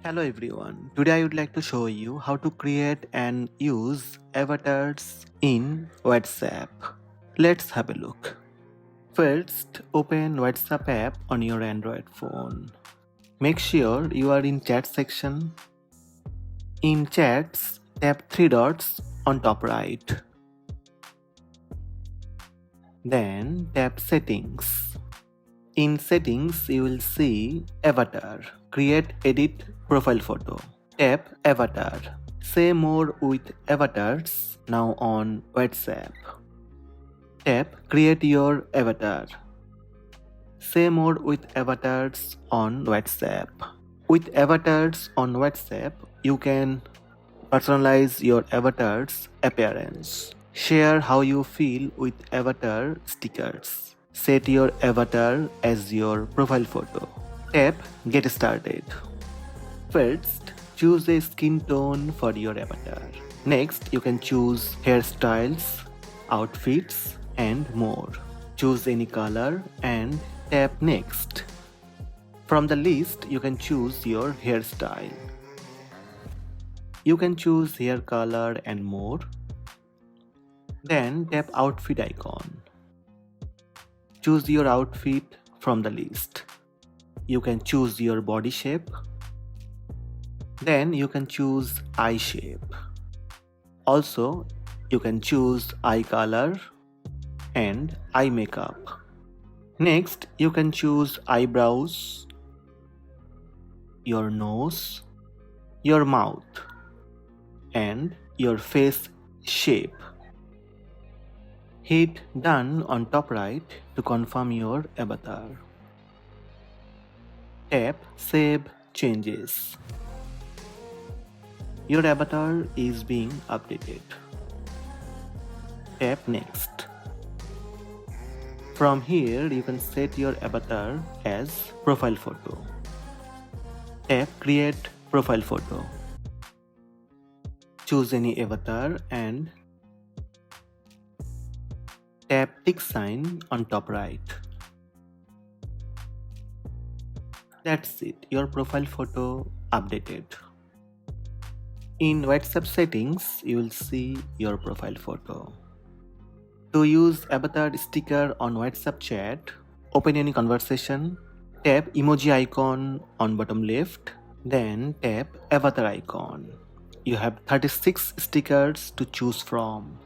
Hello everyone, today I would like to show you how to create and use avatars in WhatsApp. Let's have a look. First, open WhatsApp app on your Android phone. Make sure you are in chat section. In chats, tap three dots on top right. Then tap settings. In settings, you will see avatar. Create edit profile photo. Tap avatar. Say more with avatars now on WhatsApp. Tap create your avatar. Say more with avatars on WhatsApp. With avatars on WhatsApp, you can personalize your avatar's appearance. Share how you feel with avatar stickers. Set your avatar as your profile photo. Tap Get Started. First, choose a skin tone for your avatar. Next, you can choose hairstyles, outfits, and more. Choose any color and tap Next. From the list, you can choose your hairstyle. You can choose hair color and more. Then tap Outfit icon. Choose your outfit from the list. You can choose your body shape. Then you can choose eye shape. Also, you can choose eye color and eye makeup. Next, you can choose eyebrows, your nose, your mouth, and your face shape. Hit Done on top right to confirm your avatar. Tap Save Changes. Your avatar is being updated. Tap Next. From here, you can set your avatar as profile photo. Tap Create Profile Photo. Choose any avatar and tap tick sign on top right. That's it, your profile photo updated. In WhatsApp settings, you will see your profile photo. To use avatar sticker on WhatsApp chat, open any conversation, tap emoji icon on bottom left, then tap avatar icon. You have 36 stickers to choose from.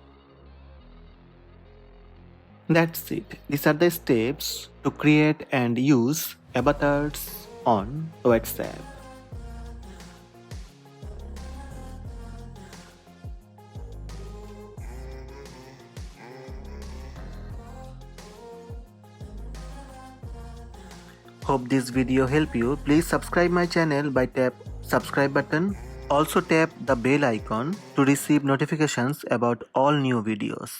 That's it. These are the steps to create and use avatars on WhatsApp. Hope this video helped you. Please subscribe my channel by tap subscribe button. Also tap the bell icon to receive notifications about all new videos.